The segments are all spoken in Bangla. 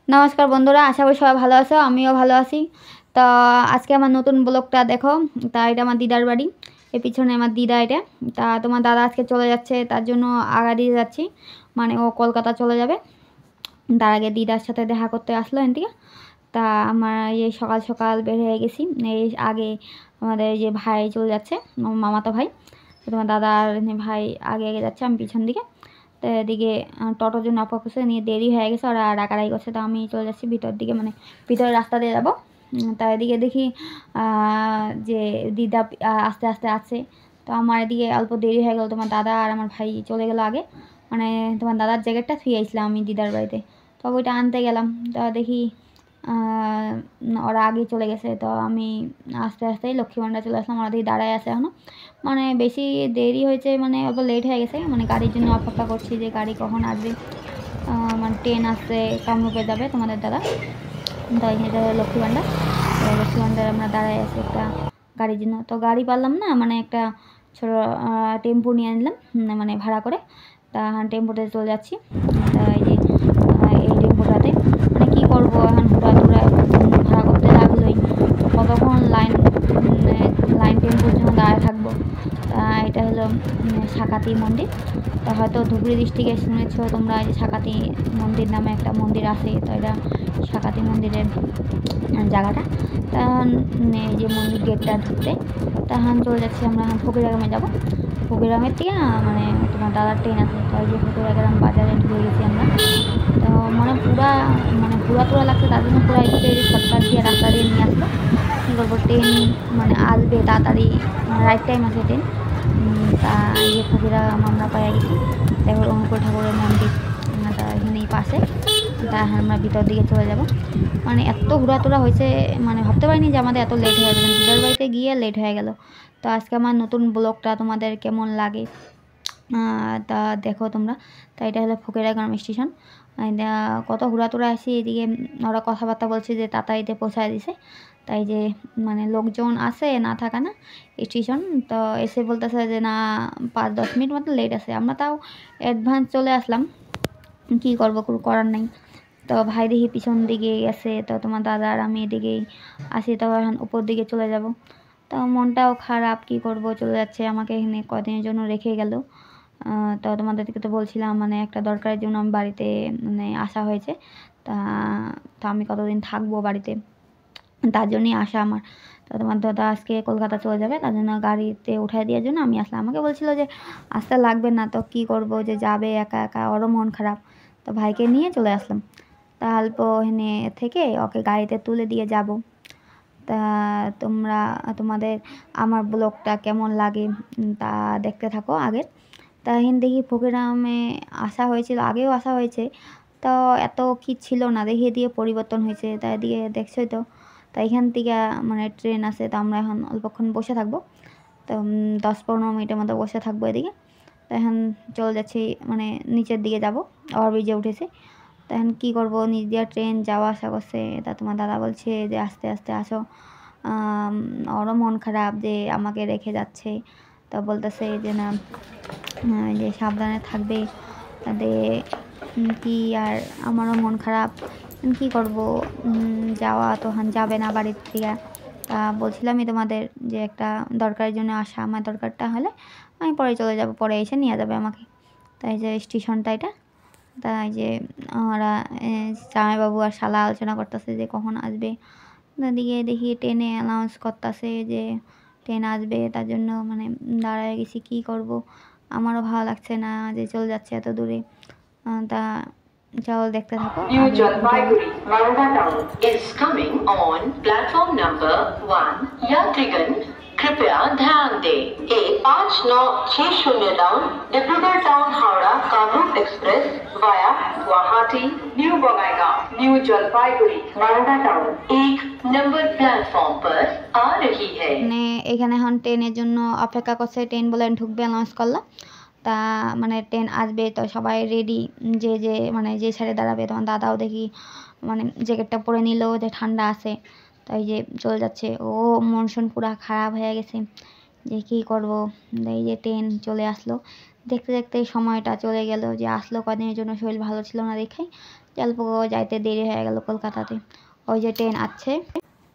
নমস্কার বন্ধুরা, আশা করি সবাই ভালো আছো, আমিও ভালো আছি। তো আজকে আমার নতুন ব্লগটা দেখো। তা এটা আমার দিদার বাড়ি, এর পিছনে আমার দিদা। এটা তা তোমার দাদা আজকে চলে যাচ্ছে, তার জন্য আগা দিয়ে যাচ্ছি, মানে ও কলকাতা চলে যাবে। তার আগে দিদার সাথে দেখা করতে আসলো এদিকে। তা আমার এই সকাল সকাল বের হয়ে গেছি। এই আগে আমাদের এই যে ভাই চলে যাচ্ছে, মামাতো ভাই। তোমার দাদার ভাই আগে আগে যাচ্ছে, আমি পিছন দিকে। তো এদিকে টোটোর জন্য অপেক্ষা করছে, নিয়ে দেরি হয়ে গেছে, ওরা ডাকাডাকি করছে। তো আমি চলে যাচ্ছি ভিতর দিকে, মানে ভিতরের রাস্তা দিয়ে যাবো। তা এদিকে দেখি যে দিদা আস্তে আস্তে আছে। তো আমার এদিকে অল্প দেরি হয়ে গেল, তোমার দাদা আর আমার ভাই চলে গেলো আগে। মানে তোমার দাদার জ্যাকেটটা থুয়ে আসলাম আমি দিদার বাড়িতে, তো ওইটা আনতে গেলাম। তো দেখি ওরা আগে চলে গেছে। তো আমি আস্তে আস্তেই লক্ষ্মী ভাণ্ডার চলে আসলাম, ওরা দিকে দাঁড়ায় আছে এখনও। মানে বেশি দেরি হয়েছে, মানে অল্প লেট হয়ে গেছে, মানে গাড়ির জন্য অপেক্ষা করছি যে গাড়ি কখন আসবে। মানে ট্রেন আসছে, কামরূপে যাবে তোমাদের দাদা। তো এটা লক্ষ্মী ভাণ্ডার। তো লক্ষ্মী ভাণ্ডার আমরা দাঁড়ায় আছি একটা গাড়ির জন্য। তো গাড়ি পারলাম না, মানে একটা ছোটো টেম্পো নিয়ে নিলাম, মানে ভাড়া করে। তা টেম্পোতে চলে যাচ্ছি। তা এই যে এই টেম্পোটাতে মানে কী করবো, এখন হুড়া ভাড়া করতে লাগলোই, কতক্ষণ লাইন টেম্পোর জন্য দাঁড়ায় থাকবো। এটা হলো সাকাতি মন্দির। তা হয়তো ধুবড়ি ডিস্ট্রিক্টে শুনেছো তোমরা, যে সাকাতি মন্দির নামে একটা মন্দির আছে। তো এটা সাকাতি মন্দিরের জায়গাটা। তখন এই যে মন্দির গেটটা ঢুকতে, তখন চলে যাচ্ছি আমরা, এখন ফকিরাগ্রামে যাবো। ফকিরাগ্রামের থেকে মানে তোমার দাদার ট্রেন আছে। তো এই যে ফকিরাগ্রাম বাজারে ঢুকে গেছি আমরা। তো মানে পুরা লাগছে, তার জন্য পুরা শর্টকাট দিয়ে রাস্তা দিয়ে নিয়ে আসলো। কী করবো, ট্রেন মানে আসবে তাড়াতাড়ি, রাইট টাইম আছে ট্রেন। তা এই যে ফকিরাগ্রাম আমরা পাইয়া গেছি। দেখো অনুকূল ঠাকুরের মন্দির, তা এখানেই পাশে। তা আমরা ভিতর দিকে চলে যাব। মানে এত ঘোরাটোরা হয়েছে, মানে ভাবতে পারিনি যে আমাদের এত লেট হয়ে যাবে, দিদার বাড়িতে গিয়ে লেট হয়ে গেল। তো আজকে আমার নতুন ব্লগটা তোমাদের কেমন লাগে তা দেখো তোমরা। তা এটা হলো ফকিরাগ্রাম স্টেশন। কত ঘোরাটোরা আসি এদিকে, ওরা কথাবার্তা বলছে যে তাড়াতাড়িতে পৌঁছায় দিছে। তাই যে মানে লোকজন আছে, না থাকা না স্টেশন। তো এসে বলতেছে যে না, 5-10 মিনিট মতো লেট আছে। আমরা তাও অ্যাডভান্স চলে আসলাম, কী করবো, কোনো করার নেই। তো ভাই দেখি পিছন দিকে গেছে, তো তোমার দাদা আর আমি এদিকেই আসি। তো এখন উপর দিকে চলে যাব। তো মনটাও খারাপ, কি করব, চলে যাচ্ছে, আমাকে এখানে কদিনের জন্য রেখে গেল। তো তোমাদেরকে তো বলছিলাম, মানে একটা দরকারের জন্য আমি বাড়িতে মানে আসা হয়েছে। তা তো আমি কতদিন থাকবো বাড়িতে, তার জন্যই আসা আমার। তো তোমার দাদা আজকে কলকাতা চলে যাবে, তার জন্য গাড়িতে উঠাই দেওয়ার জন্য আমি আসলাম। আমাকে বলছিল যে আসতে লাগবে না, তো কি করব, যে যাবে একা একা, ওরও মন খারাপ। তো ভাইকে নিয়ে চলে আসলাম। তা অল্প এখানে থেকে ওকে গাড়িতে তুলে দিয়ে যাব। তা তোমরা তোমাদের আমার ব্লগটা কেমন লাগে তা দেখতে থাকো আগের। তা এখানে দেখি ফকিরামে আসা হয়েছিল, আগেও আসা হয়েছে। তো এত কি ছিল না, দেখিয়ে দিয়ে পরিবর্তন হয়েছে। তা এদিকে দেখছোই তো। তা এখান থেকে মানে ট্রেন আছে, তো আমরা এখন অল্পক্ষণ বসে থাকবো। তো 10-15 মিনিটের মতো বসে থাকবো এদিকে। তো এখন চলে যাচ্ছি, মানে নিচের দিকে যাব, ওভারব্রিজে উঠেছে। তো এখন কী করবো, নিচ দিয়ে ট্রেন যাওয়া আসা করছে। তা তোমার দাদা বলছে যে আস্তে আস্তে আসো। ওরও মন খারাপ যে আমাকে রেখে যাচ্ছে। তো বলতেছে যে না, যে সাবধানে থাকবে। তাতে কি আর, আমারও মন খারাপ, কি করব, যাওয়া তো যাবে না বাড়ির থেকে। তা বলছিলামই তোমাদের যে একটা দরকারের জন্য আসা, আমার দরকারটা হলে আমি পরে চলে যাব, পরে এসে নিয়ে যাবে আমাকে। তাই যে স্টেশনটা এটা। তাই যে ওরা জামাইবাবু আর শালা আলোচনা করতেছে যে কখন আসবে। ওদিকে দেখি ট্রেনে অ্যানাউন্স করতেছে যে ট্রেন আসবে, তার জন্য মানে দাঁড়ায় গেছি, কী করব, আমারও ভালো লাগছে না যে চলে যাচ্ছে এত দূরে। তা চল দেখতে থাকো। New Jalpaiguri Malda Town is coming on platform number 1. यात्रीगण कृपया ध्यान दें, A5960 down Dibrugarh town Howrah Kamrup express via Guwahati new Bongaigaon new Jalpaiguri Malda town 1 number platform पर आ रही है। মানে এখানে এখন ট্রেনের জন্য অপেক্ষা করছে, ট্রেন বলে ঢুকবে, অ্যানাউন্স করলো। তা মানে ট্রেন আসবে, তো সবাই রেডি, যে যে মানে যে সাইডে দাঁড়াবে। তোমার দাদাও দেখি মানে জ্যাকেটটা পরে নিল, যে ঠান্ডা আছে। তাই যে চলে যাচ্ছে, ও মন শন পুরা খারাপ হয়ে গেছে যে কী করব। এই যে ট্রেন চলে আসলো, দেখতে দেখতে সময়টা চলে গেল, যে আসলো কদিনের জন্য, শরীর ভালো ছিল না দেখে। অল্প যাইতে দেরি হয়ে গেল কলকাতাতে। ওই যে ট্রেন আছে,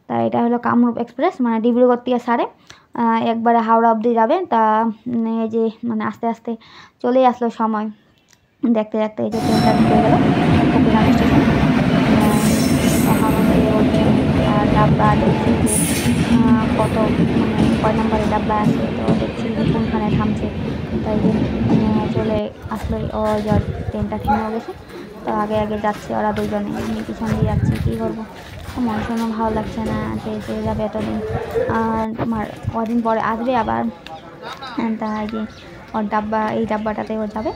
তা এটা হলো কামরূপ এক্সপ্রেস, মানে ডিব্রুগড় থেকে সারে একবারে হাওড়া অবধি যাবে। তা এই যে মানে আস্তে আস্তে চলেই আসলো সময়, দেখতে দেখতে এই যে ট্রেনটা ঢুকে গেল ফকিরাম স্টেশন। এখন আর ডাব্বা দেখছি যে কত মানে কয় নম্বরে ডাব্বা আছে, তো দেখছি যে কোনখানে থামছে। তাই যে চলে আসলো, ও যার ট্রেনটা থেমেও গেছে। তো আগে আগে যাচ্ছে ওরা দুজনে, আমি পিছন দিয়ে যাচ্ছি। কী করবো, মনে শোনো ভালো লাগছে না যে চলে যাবে এতদিন, আর আমার কদিন পরে আসবে আবার। তাই যে ওর ডাব্বা, এই ডাব্বাটাতে ও যাবে,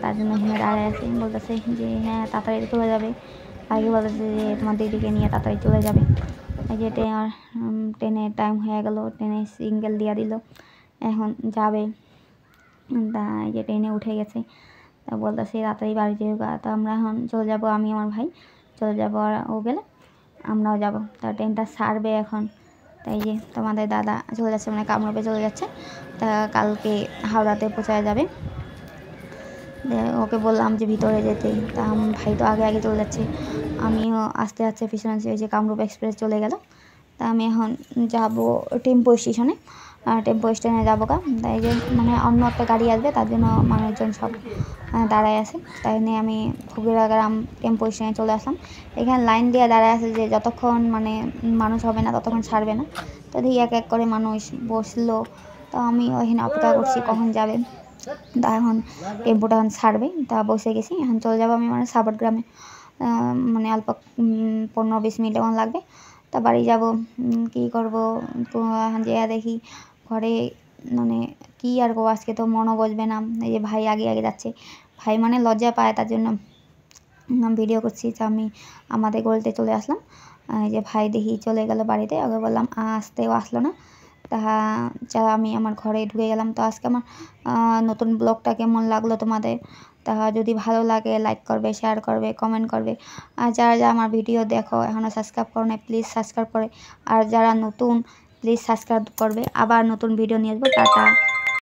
তার জন্য এখানে দাঁড়ায় আছে। বলতেছে যে হ্যাঁ তাড়াতাড়ি চলে যাবে, আগে বলতেছে যে তোমার দিদিকে নিয়ে তাড়াতাড়ি চলে যাবে। এই যে ট্রেনের টাইম হয়ে গেল, ট্রেনে সিঙ্গেল দিয়ে দিল, এখন যাবে। তা এই যে ট্রেনে উঠে গেছে, তা বলতেছে তাড়াতাড়ি বাড়ি যেতে। তো আমরা এখন চলে যাব, আমি আমার ভাই চলে যাব, আর ও গেলে আমরাও যাব। তা ট্রেনটা ছাড়বে এখন। তাই যে তোমাদের দাদা চলে যাচ্ছে, মানে কামরূপে চলে যাচ্ছে, তা কালকে হাওড়াতে পৌঁছায় যাবে। ওকে বললাম যে ভিতরে যেতে, তা ভাই তো আগে আগে চলে যাচ্ছে, আমিও আস্তে আস্তে পিছনে আছি। ওই যে কামরূপ এক্সপ্রেস চলে গেল, তা আমি এখন যাব টেম্পো স্টেশনে, টেম্পো স্টেশনে যাবো গা। তাই যে মানে অন্য একটা গাড়ি আসবে, তার জন্য মানুষজন সব দাঁড়ায় আছে। তাই নিয়ে আমি ফকিরাগ্রাম টেম্পো স্টেশনে চলে আসলাম। এখানে লাইন দিয়ে দাঁড়ায় আছে যে যতক্ষণ মানে মানুষ হবে না ততক্ষণ ছাড়বে না। তো দেখি এক এক করে মানুষ বসলো, তো আমি ওইখানে অপেক্ষা করছি কখন যাবে। তা এখন টেম্পোটা এখন ছাড়বে, তা বসে গেছি, এখন চলে যাবো আমি মানে সাবট গ্রামে। মানে অল্প 15-20 মিনিট এমন লাগবে, তা বাড়ি যাব। কী করবো, তো এখন যেয়ে দেখি ঘরে মানে কী আর গো, আজকে তো মনও বসবে না। এই যে ভাই আগে আগে যাচ্ছে, ভাই মানে লজ্জা পায়, তার জন্য ভিডিও করছি। তো আমি আমাদের গলিতে চলে আসলাম, এই যে ভাই দেখি চলে গেল বাড়িতে, আগে বললাম আসতেও আসলো না। তা আমি আমার ঘরে ঢুকে গেলাম। তো আজকে আমার নতুন ব্লগটা কেমন লাগলো তোমাদের, তা যদি ভালো লাগে লাইক করবে, শেয়ার করবে, কমেন্ট করবে। আর যারা যারা আমার ভিডিও দেখো এখনও সাবস্ক্রাইব করো না, প্লিজ সাবস্ক্রাইব করে, আর যারা নতুন প্লিজ সাবস্ক্রাইব করবে। আবার নতুন ভিডিও নিয়ে আসবো। টাটা।